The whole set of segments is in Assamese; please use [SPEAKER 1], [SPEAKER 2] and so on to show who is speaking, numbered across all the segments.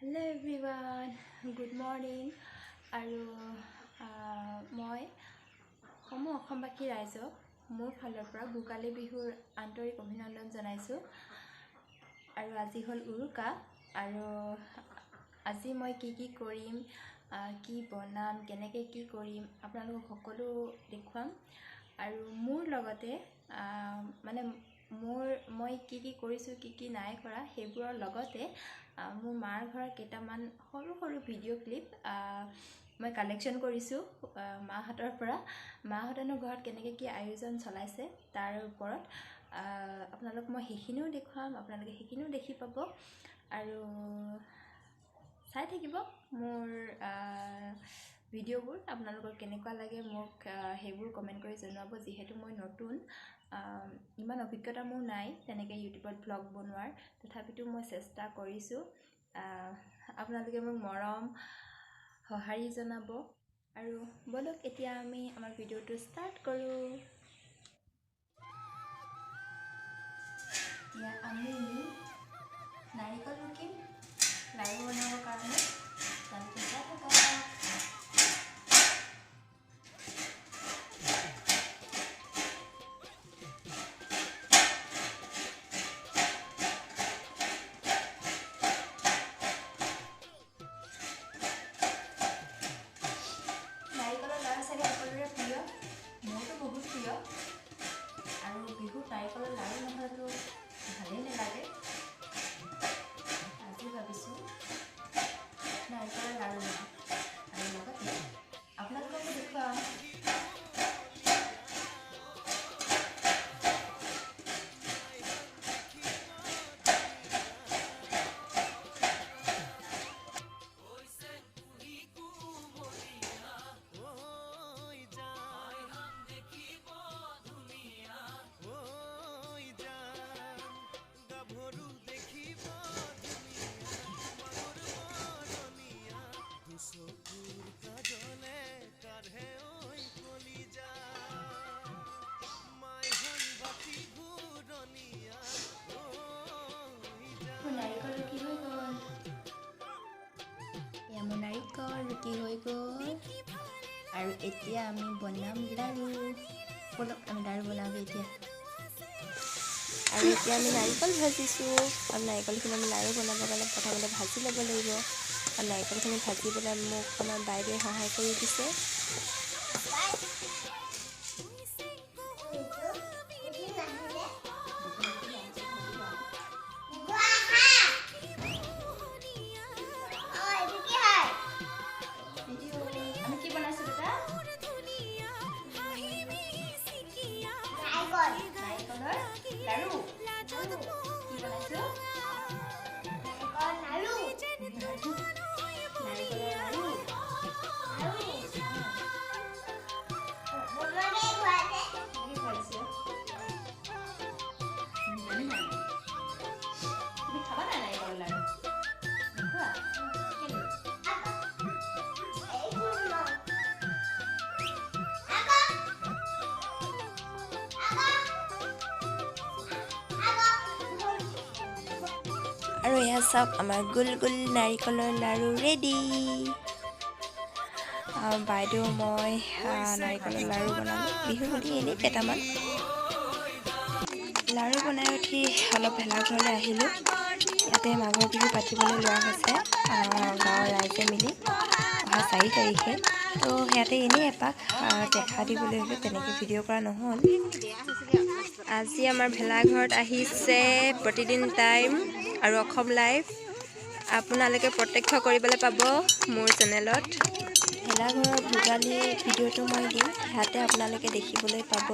[SPEAKER 1] Hello everyone, good morning. আৰু মই অসমবাসী ৰাইজক মোৰ ফালৰ পৰা ভোগালী বিহুৰ আন্তৰিক অভিনন্দন জনাইছোঁ। আৰু আজি হ'ল উৰুকা আৰু আজি মই কি কৰিম, কি বনাম, কেনেকৈ কি কৰিম আপোনালোকক সকলো দেখুৱাম। আৰু মোৰ লগতে মানে মই কি কৰিছোঁ, কি নাই কৰা সেইবোৰৰ লগতে মোৰ মাৰ ঘৰৰ কেইটামান সৰু ভিডিঅ' ক্লিপ মই কালেকশ্যন কৰিছোঁ মাহঁতৰ পৰা। মাহঁতেনো ঘৰত কেনেকৈ কি আয়োজন চলাইছে তাৰ ওপৰত আপোনালোক মই সেইখিনিও দেখুৱাম, আপোনালোকে সেইখিনিও দেখি পাব। আৰু চাই থাকিব মোৰ ভিডিঅ'বোৰ। আপোনালোকৰ কেনেকুৱা লাগে মোক সেইবোৰ কমেণ্ট কৰি জনাব। যিহেতু মই নতুন, ইমান অভিজ্ঞতা মোৰ নাই তেনেকৈ ইউটিউবত ব্লগ বনোৱাৰ, তথাপিতো মই চেষ্টা কৰিছোঁ। আপোনালোকে মোক মৰম সঁহাৰি জনাব। আৰু বলক এতিয়া আমি আমাৰ ভিডিঅ'টো ষ্টাৰ্ট কৰোঁ। এতিয়া আমি নাৰিকল ৰুকিম লাড়ু বনাবৰ কাৰণে। নাৰিকলৰ লাড়ু চাগে সকলোৰে প্ৰিয়, মোৰতো বহুত প্ৰিয়। আৰু বিহুত নাৰিকলৰ লাড়ু নহ'লেতো ভালেই নালাগে। আজি ভাবিছোঁ নাৰিকলৰ লাড়ু বনাম আৰু লগতে আপোনালোককো দেখুৱাম। নাৰিকল ৰুকি হৈ গ'ল, মোৰ নাৰিকল ৰুকি হৈ গ'ল। আৰু এতিয়া আমি বনাম লাড়ু। বলক আমি লাড়ু বনাওঁগৈ এতিয়া। আৰু এতিয়া আমি নাৰিকল ভাজিছোঁ। আৰু নাৰিকলখিনি আমি লাড়ু বনাবৰ কাৰণে প্ৰথমতে ভাজি ল'ব লাগিব। আৰু নাৰিকলখিনি ভাজিবলৈ মোক আমাৰ বাইদেৱে সহায় কৰি দিছে। আমি কি বনাইছোঁ দাদা? নাৰিকলৰ লাড়ু। কি বনাইছোঁ? নাৰিকলৰ লাড়ু। তুমি খাবা না নাৰিকলৰ লাড়ু? নোখোৱা? আৰু এয়া চাওক আমাৰ গোল নাৰিকলৰ লাড়ু ৰেডি। বাইদেউ মই নাৰিকলৰ লাড়ু বনালোঁ বিহু বুলি এনেই কেইটামান। লাড়ু বনাই উঠি অলপ ভেলাঘৰলৈ আহিলোঁ। ইয়াতে মাঘৰ বিহু পাতিবলৈ লোৱা হৈছে গাঁৱৰ ৰাইজে মিলি অহা 4 তাৰিখে। তো ইয়াতে এনেই এপাক দেখা দিবলৈ হ'লে তেনেকৈ ভিডিঅ' কৰা নহ'ল। আজি আমাৰ ভেলাঘৰত আহিছে প্ৰতিদিন টাইম আৰু অসম লাইভ। আপোনালোকে প্ৰত্যক্ষ কৰিবলৈ পাব মোৰ চেনেলত। ভেলাঘৰৰ ভোগালী ভিডিঅ'টো মই দিম, ইয়াতে আপোনালোকে দেখিবলৈ পাব।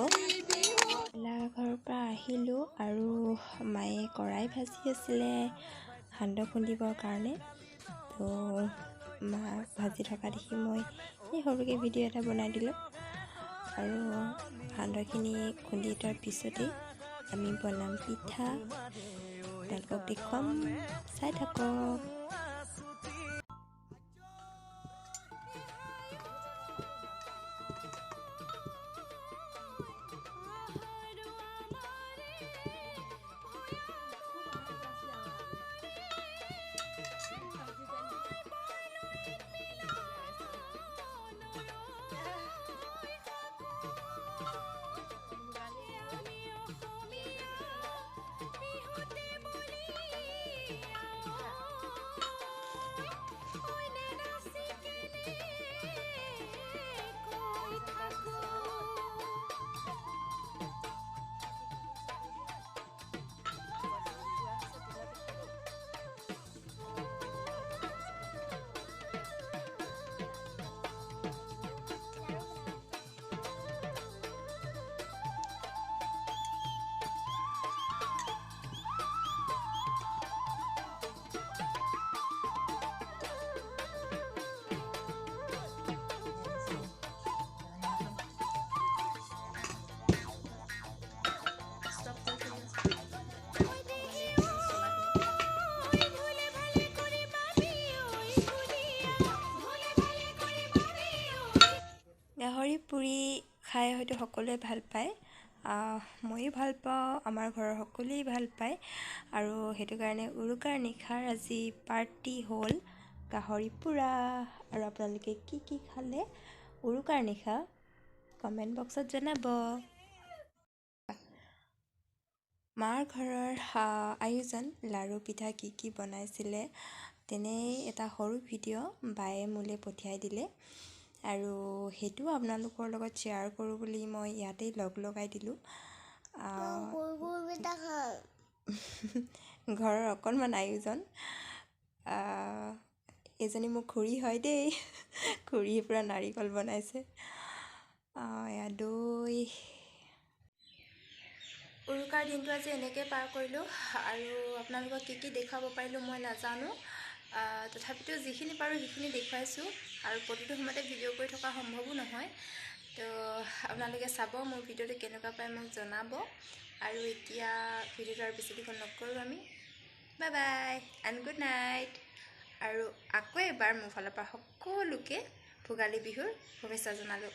[SPEAKER 1] ভেলাঘৰৰ পৰা আহিলোঁ আৰু মায়ে কড়াই ভাজি আছিলে সান্দহ খুন্দিবৰ কাৰণে। তো মা ভাজি থকা দেখি মই এই সৰুকৈ ভিডিঅ' এটা বনাই দিলোঁ। আৰু সান্দহখিনি খুন্দি থোৱাৰ পিছতেই আমি বনাম পিঠা, আপোনালোকক দেখুৱাম, চাই থাকক। পুৰি খাই হয়তো সকলোৱে ভাল পায়, ময়ো ভাল পাওঁ, আমাৰ ঘৰৰ সকলোৱেই ভাল পায়। আৰু সেইটো কাৰণে উৰুকাৰ নিশাৰ আজি পাৰ্টি হ'ল গাহৰি পোৰা। আৰু আপোনালোকে কি কি খালে উৰুকাৰ নিশা কমেণ্ট বক্সত জনাব। মাৰ ঘৰৰ আয়োজন লাড়ু পিঠা কি কি বনাইছিলে তেনেই এটা সৰু ভিডিঅ' বায়ে মোলৈ পঠিয়াই দিলে, আৰু সেইটো আপোনালোকৰ লগত শ্বেয়াৰ কৰোঁ বুলি মই ইয়াতেই লগাই দিলোঁ। ঘৰৰ অকণমান আয়োজন। এজনী মোৰ খুৰী হয় দেই, খুৰীয়ে পূৰা নাৰিকল বনাইছে। এয়া দৈ। উৰুকাৰ দিনটো আজি এনেকৈ পাৰ কৰিলোঁ, আৰু আপোনালোকক কি কি দেখুৱাব পাৰিলোঁ মই নাজানো, তথাপিতো যিখিনি পাৰোঁ সেইখিনি দেখুৱাইছোঁ। আৰু প্ৰতিটো সময়তে ভিডিঅ' কৰি থকা সম্ভৱো নহয়, তো আপোনালোকে চাব মোৰ ভিডিঅ'টো কেনেকুৱা পায় মোক জনাব। আৰু এতিয়া ভিডিঅ'টো আৰু বেছি দীঘল নকৰোঁ আমি। Bye bye and good night. আৰু আকৌ এবাৰ মোৰ ফালৰ পৰা সকলোকে ভোগালী বিহুৰ শুভেচ্ছা জনালোঁ।